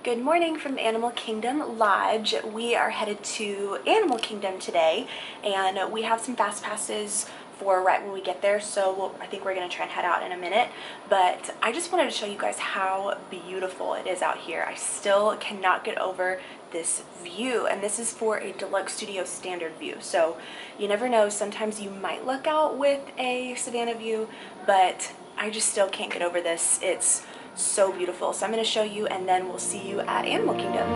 Good morning from Animal Kingdom Lodge. We are headed to Animal Kingdom today, and we have some fast passes for right when we get there, so I think we're going to try and head out in a minute. But I just wanted to show you guys how beautiful it is out here. I still cannot get over this view, and this is for a deluxe studio standard view, so you never know, sometimes you might luck out with a Savannah view, but I just still can't get over this. It's so beautiful. So I'm going to show you, and then we'll see you at Animal Kingdom.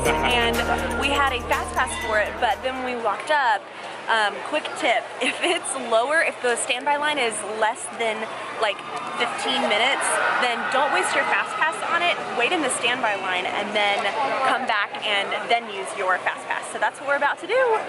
And we had a fast pass for it, but then when we walked up, quick tip, if it's lower, if the standby line is less than like 15 minutes, then don't waste your fast pass on it, wait in the standby line, and then come back and then use your fast pass. So that's what we're about to do.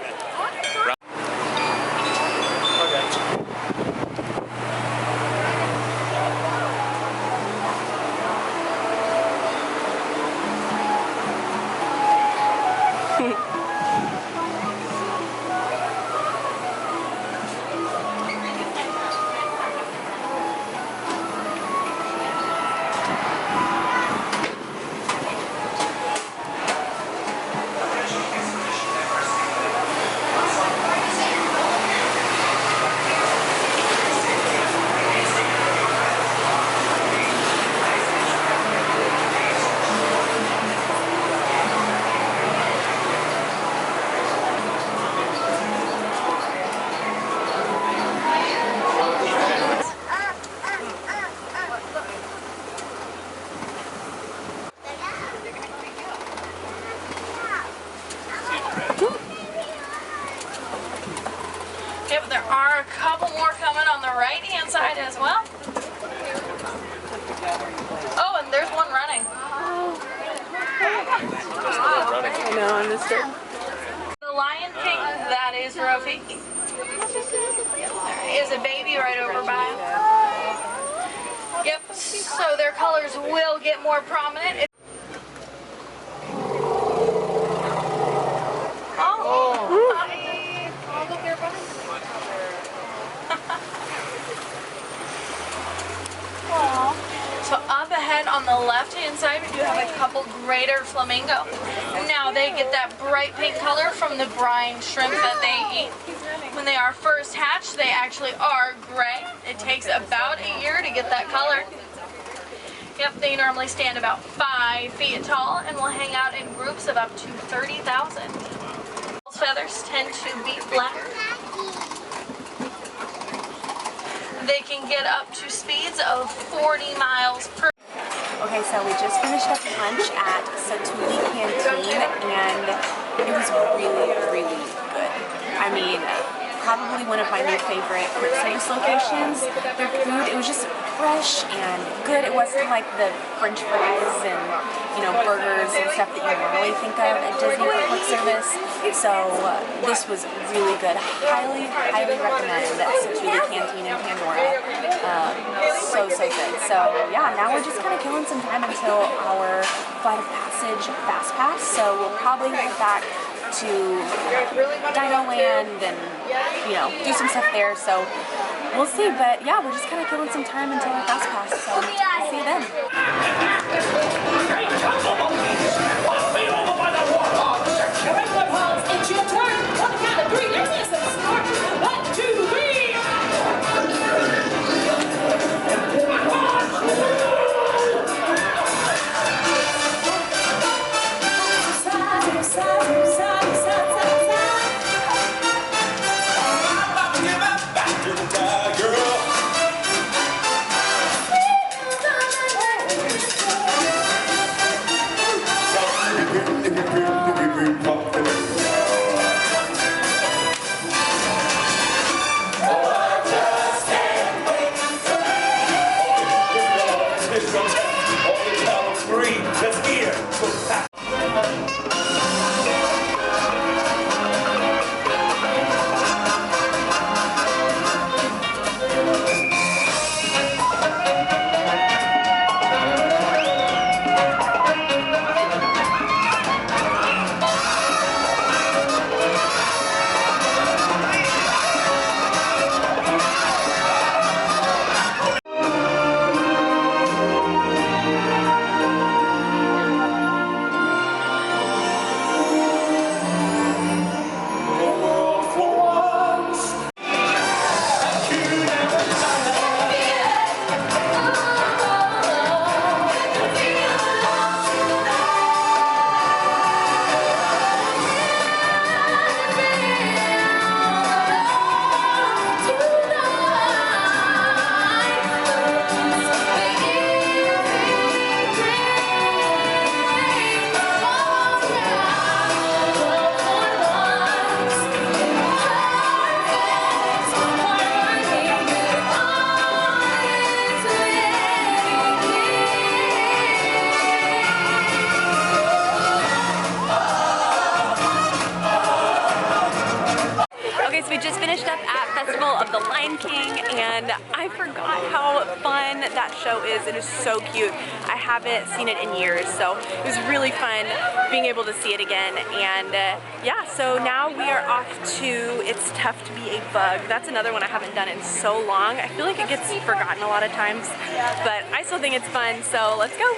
Yep, there are a couple more coming on the right-hand side as well. Oh, and there's one running. I know, I missed it. The Lion King, that is Rafiki. There is a baby right over by him. Yep, so their colors will get more prominent. So up ahead on the left-hand side, we do have a couple greater flamingo. Now they get that bright pink color from the brine shrimp that they eat. When they are first hatched, they actually are gray. It takes about a year to get that color. Yep, they normally stand about 5 feet tall and will hang out in groups of up to 30,000. Feathers tend to be black. They can get up to speeds of 40 miles per hour. Okay, so we just finished up lunch at Satuli Canteen, and it was really, really good. I mean, probably one of my new favorite quick service locations. Their food, it was just fresh and good. It wasn't like the French fries and, you know, burgers and stuff that you normally think of at Disney for quick service. So this was really good. Highly, highly recommend Satuli Canteen in Pandora. So good. So yeah, now we're just kind of killing some time until our Flight of Passage Fast Pass. So we'll probably head back to Dino Land and, you know, do some stuff there. So we'll see. But yeah, we're just kind of killing some time until our Fast Pass. So I'll see you then. It's your turn. On the count of 3, there's a start. 1, 2, 3. I forgot how fun that show is. It is so cute. I haven't seen it in years, so it was really fun being able to see it again. And yeah, so now we are off to It's Tough to Be a Bug. That's another one I haven't done in so long. I feel like it gets forgotten a lot of times, but I still think it's fun, so let's go.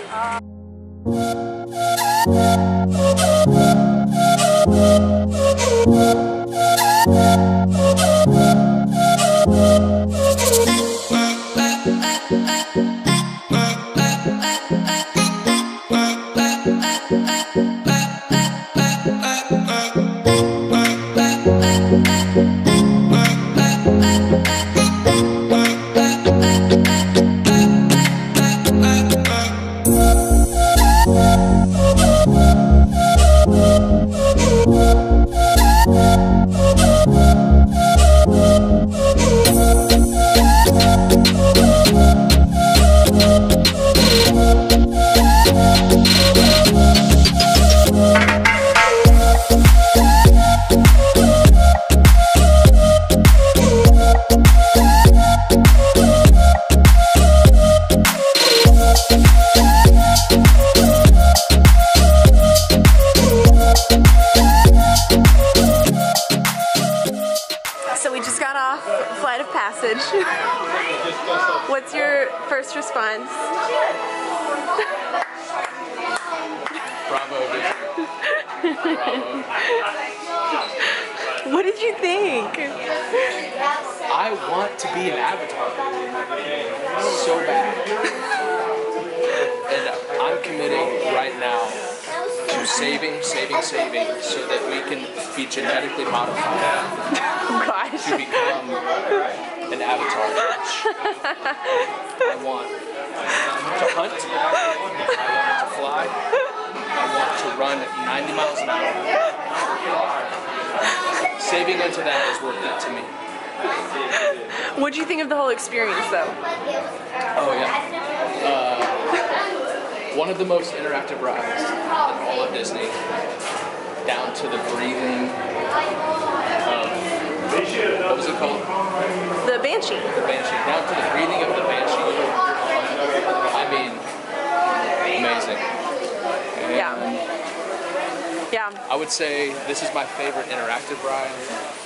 Flight of Passage. What's your first response? Bravo, Bravo. What did you think? I want to be an avatar so bad. And I'm committing right now to saving so that we can be genetically modified to become an avatar. I want to hunt, I want to fly, I want to run 90 miles an hour. Saving into that is worth it to me. What do you think of the whole experience though? Oh yeah. One of the most interactive rides in all of Disney, down to the breathing of, what was it called? The Banshee. The Banshee. Down to the breathing of the Banshee. I mean, amazing. And yeah. I would say this is my favorite interactive ride.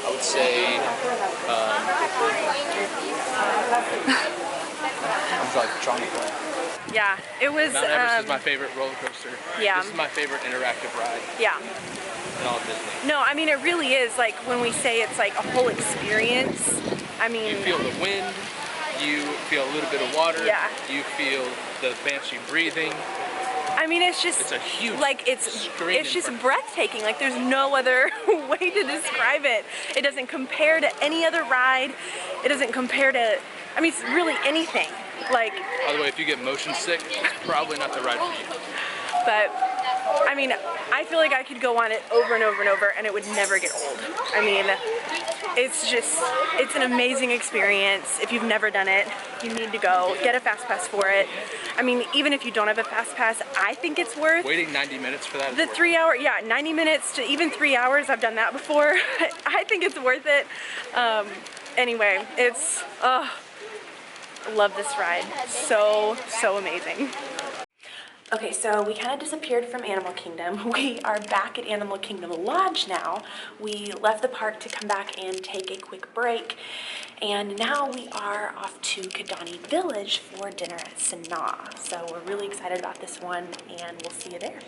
I would say, I'm like trying to play. Yeah, it was. Mount Everest is my favorite roller coaster. Yeah. This is my favorite interactive ride. Yeah. In all of Disney. No, I mean it really is. Like when we say it's like a whole experience. I mean. You feel the wind. You feel a little bit of water. Yeah. You feel the Banshee breathing. I mean, it's just. It's a huge. Like it's just breathtaking. Like there's no other way to describe it. It doesn't compare to any other ride. It doesn't compare to. I mean, it's really anything. Like. By the way, if you get motion sick, it's probably not the ride for you. But I mean, I feel like I could go on it over and over and over, and it would never get old. I mean, it's an amazing experience. If you've never done it, you need to go. Get a fast pass for it. I mean, even if you don't have a fast pass, I think it's worth. Waiting 90 minutes for that? The 3 hour, yeah, 90 minutes to even 3 hours. I've done that before. I think it's worth it. Anyway, it's, love this ride. So amazing. Okay, so we kind of disappeared from Animal Kingdom. We are back at Animal Kingdom Lodge now. We left the park to come back and take a quick break. And now we are off to Kidani Village for dinner at Sanaa. So we're really excited about this one, and we'll see you there.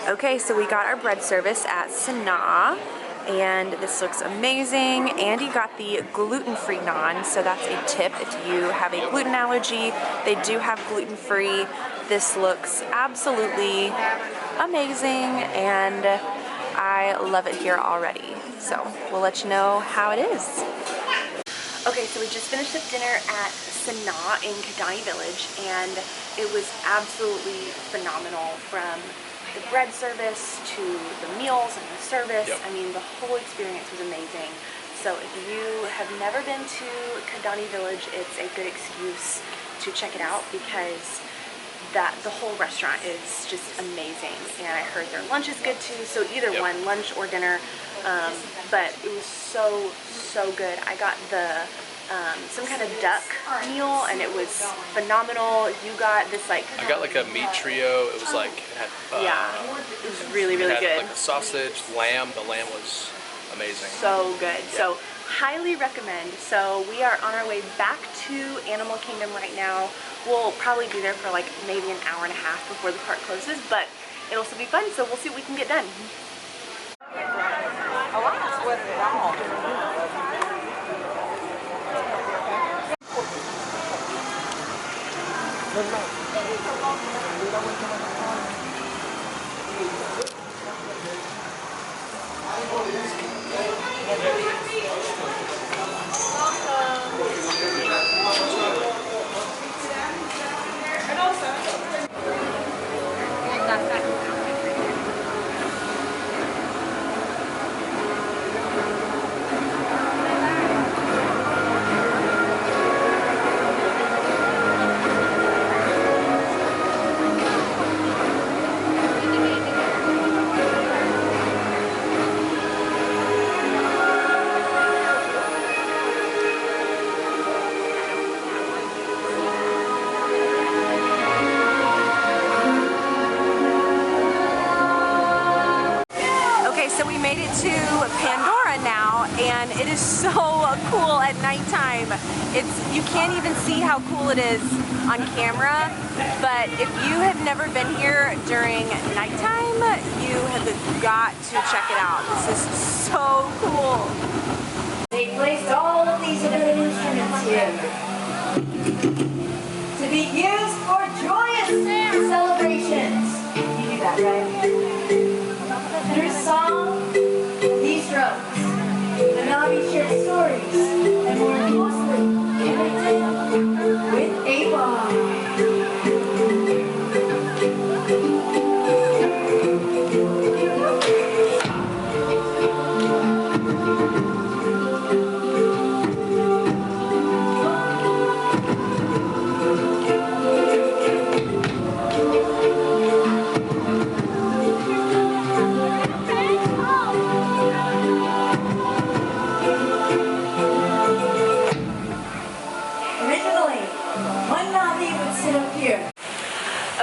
Okay, so we got our bread service at Sanaa, and this looks amazing. Andy got the gluten-free naan, so that's a tip if you have a gluten allergy. They do have gluten-free. This looks absolutely amazing, and I love it here already. So we'll let you know how it is. Okay, so we just finished up dinner at Sanaa in Kidani Village, and it was absolutely phenomenal, from the bread service to the meals and the service. Yep. I mean, the whole experience was amazing. So if you have never been to Kidani Village, it's a good excuse to check it out, because the whole restaurant is just amazing, and I heard their lunch is good too, so either Yep. one, lunch or dinner, but it was so good. I got the some kind of duck meal, and it was phenomenal. You got this like, I got like a meat trio. It was like, it had, yeah, it was really it had good. like a sausage, lamb. The lamb was amazing. So good. So highly recommend. So we are on our way back to Animal Kingdom right now. We'll probably be there for like maybe an hour and a half before the park closes, but it'll still be fun, so we'll see what we can get done. Oh, I just sweated it all. So we made it to Pandora now, and it is so cool at nighttime. You can't even see how cool it is on camera, but if you have never been here during nighttime, you have got to check it out. This is so cool. They placed all of these different instruments here to be used for joyous celebrations. You do that, right? Through song, these drums, the Navi shared stories, and more closely connected with a bond.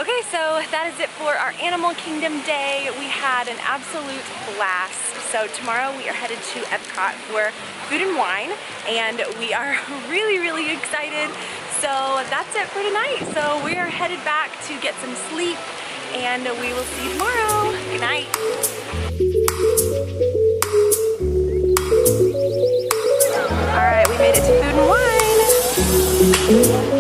Okay, so that is it for our Animal Kingdom day. We had an absolute blast. So tomorrow we are headed to Epcot for food and wine, and we are really excited. So that's it for tonight. So we are headed back to get some sleep, and we will see you tomorrow. Good night. All right, we made it to food and wine.